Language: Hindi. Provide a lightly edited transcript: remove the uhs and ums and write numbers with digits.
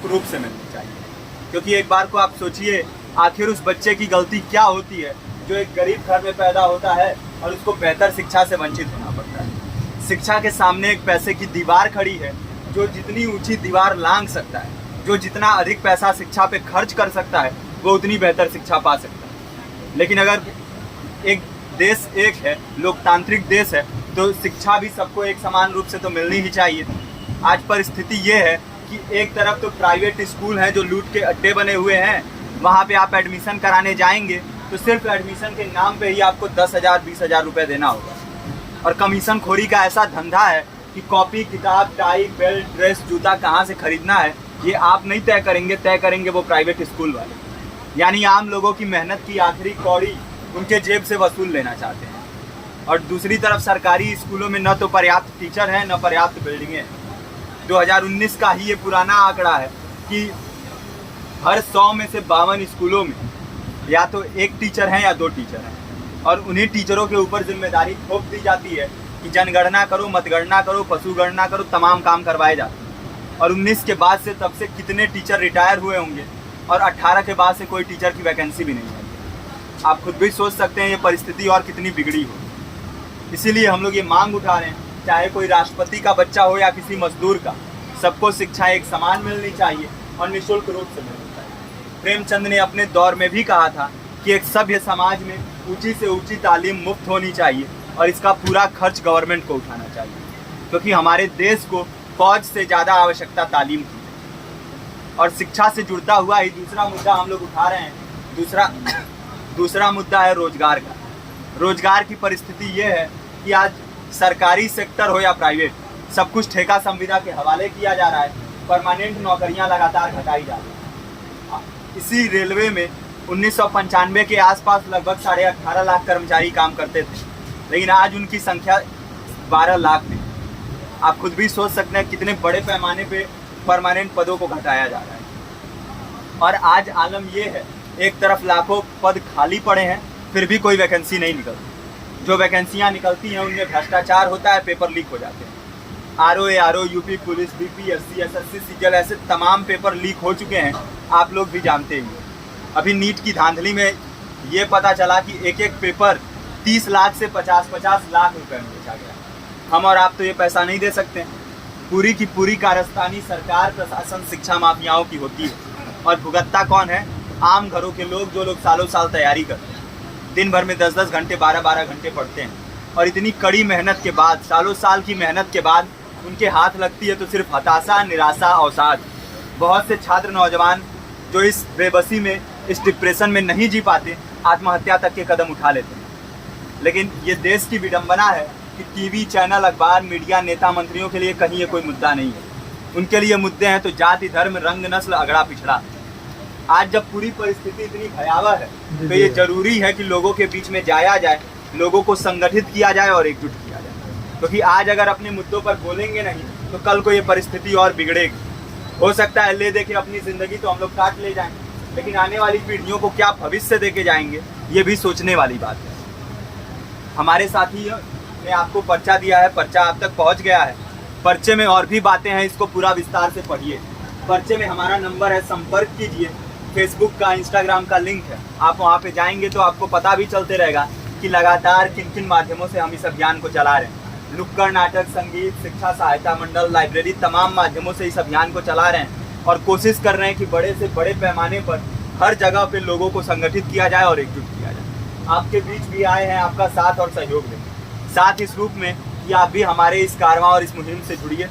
निःशुल्क रूप से मिलनी चाहिए। क्योंकि एक बार को आप सोचिए, आखिर उस बच्चे की गलती क्या होती है जो एक गरीब घर में पैदा होता है और उसको बेहतर शिक्षा से वंचित होना पड़ता है। शिक्षा के सामने एक पैसे की दीवार खड़ी है, जो जितनी ऊंची दीवार लांघ सकता है, जो जितना अधिक पैसा शिक्षा पे खर्च कर सकता है, वो उतनी बेहतर शिक्षा पा सकता है। लेकिन अगर एक देश एक है, लोकतांत्रिक देश है, तो शिक्षा भी सबको एक समान रूप से तो मिलनी ही चाहिए। आज परिस्थिति ये है कि एक तरफ तो प्राइवेट स्कूल हैं जो लूट के अड्डे बने हुए हैं, वहाँ पे आप एडमिशन कराने जाएंगे तो सिर्फ एडमिशन के नाम पे ही आपको 10,000 20,000 रुपये देना होगा। और कमीशन खोरी का ऐसा धंधा है कि कॉपी, किताब, टाई, बेल्ट, ड्रेस, जूता कहाँ से खरीदना है ये आप नहीं तय करेंगे वो प्राइवेट स्कूल वाले। यानी आम लोगों की मेहनत की आखिरी कौड़ी उनके जेब से वसूल लेना चाहते हैं। और दूसरी तरफ सरकारी स्कूलों में न तो पर्याप्त टीचर हैं, न पर्याप्त बिल्डिंगें हैं। 2019 का ही ये पुराना आंकड़ा है कि हर 100 में से 52 स्कूलों में या तो एक टीचर हैं या 2 टीचर हैं, और उन्हीं टीचरों के ऊपर जिम्मेदारी थोप दी जाती है कि जनगणना करो, मतगणना करो, पशु गणना करो, तमाम काम करवाए जाते हैं। और 19 के बाद से तब से कितने टीचर रिटायर हुए होंगे, और 18 के बाद से कोई टीचर की वैकेंसी भी नहीं है। आप खुद भी सोच सकते हैं ये परिस्थिति और कितनी बिगड़ी हो। इसीलिए हम लोग ये मांग उठा रहे हैं, चाहे कोई राष्ट्रपति का बच्चा हो या किसी मजदूर का, सबको शिक्षा एक समान मिलनी चाहिए और निःशुल्क रूप से मिलनी चाहिए। प्रेमचंद ने अपने दौर में भी कहा था कि एक सभ्य समाज में ऊंची से ऊंची तालीम मुफ्त होनी चाहिए और इसका पूरा खर्च गवर्नमेंट को उठाना चाहिए, क्योंकि हमारे देश को फौज से ज़्यादा आवश्यकता तालीम की है। और शिक्षा से जुड़ता हुआ ही दूसरा मुद्दा हम लोग उठा रहे हैं। दूसरा मुद्दा है रोजगार का। रोजगार की परिस्थिति ये है कि आज सरकारी सेक्टर हो या प्राइवेट, सब कुछ ठेका संविदा के हवाले किया जा रहा है। परमानेंट नौकरियां लगातार घटाई जा रही हैं। इसी रेलवे में 1995 के आसपास लगभग 18.5 लाख कर्मचारी काम करते थे, लेकिन आज उनकी संख्या 12 लाख है। आप खुद भी सोच सकते हैं कितने बड़े पैमाने पे परमानेंट पदों को घटाया जा रहा है। और आज आलम ये है, एक तरफ लाखों पद खाली पड़े हैं, फिर भी कोई वैकेंसी नहीं निकलती। जो वैकेंसियां निकलती हैं उनमें भ्रष्टाचार होता है, पेपर लीक हो जाते हैं। RO, UP police, BPSC, SSC, CGL, ऐसे तमाम पेपर लीक हो चुके हैं, आप लोग भी जानते ही हैं। अभी नीट की धांधली में ये पता चला कि एक एक पेपर 30 लाख से 50-50 लाख रुपए में बेचा गया। हम और आप तो ये पैसा नहीं दे सकते। पूरी की पूरी कारस्तानी सरकार, प्रशासन, शिक्षा माफियाओं की होती है, और भुगतता कौन है? आम घरों के लोग, जो लोग सालों साल तैयारी करते हैं, दिन भर में 10-10 घंटे, 12-12 घंटे पढ़ते हैं, और इतनी कड़ी मेहनत के बाद, सालों साल की मेहनत के बाद उनके हाथ लगती है तो सिर्फ हताशा, निराशा, अवसाद। बहुत से छात्र नौजवान जो इस बेबसी में, इस डिप्रेशन में नहीं जी पाते, आत्महत्या तक के कदम उठा लेते हैं। लेकिन ये देश की विडंबना है कि टीवी चैनल, अखबार, मीडिया, नेता, मंत्रियों के लिए कहीं ये कोई मुद्दा नहीं है। उनके लिए मुद्दे हैं तो जाति, धर्म, रंग, नस्ल, अगड़ा पिछड़ा। आज जब पूरी परिस्थिति इतनी भयावह है तो ये जरूरी है कि लोगों के बीच में जाया जाए, लोगों को संगठित किया जाए और एकजुट किया जाए। क्योंकि आज अगर अपने मुद्दों पर बोलेंगे नहीं तो कल को ये परिस्थिति और बिगड़ेगी। हो सकता है ले देके अपनी ज़िंदगी तो हम लोग काट ले जाएं, लेकिन आने वाली पीढ़ियों को क्या भविष्य देके जाएंगे, ये भी सोचने वाली बात है। हमारे साथियों ने आपको पर्चा दिया है, पर्चा आप तक पहुँच गया है। पर्चे में और भी बातें हैं, इसको पूरा विस्तार से पढ़िए। पर्चे में हमारा नंबर है, संपर्क कीजिए। फेसबुक का, इंस्टाग्राम का लिंक है, आप वहाँ पे जाएंगे तो आपको पता भी चलते रहेगा कि लगातार किन किन माध्यमों से हम इस अभियान को चला रहे हैं। नुक्कड़ नाटक, संगीत, शिक्षा सहायता मंडल, लाइब्रेरी, तमाम माध्यमों से इस अभियान को चला रहे हैं और कोशिश कर रहे हैं कि बड़े से बड़े पैमाने पर हर जगह पे लोगों को संगठित किया जाए और एकजुट किया जाए। आपके बीच भी आए हैं आपका साथ और सहयोग दें। साथ इस रूप में कि आप भी हमारे इस कारवां और इस मुहिम से जुड़िए।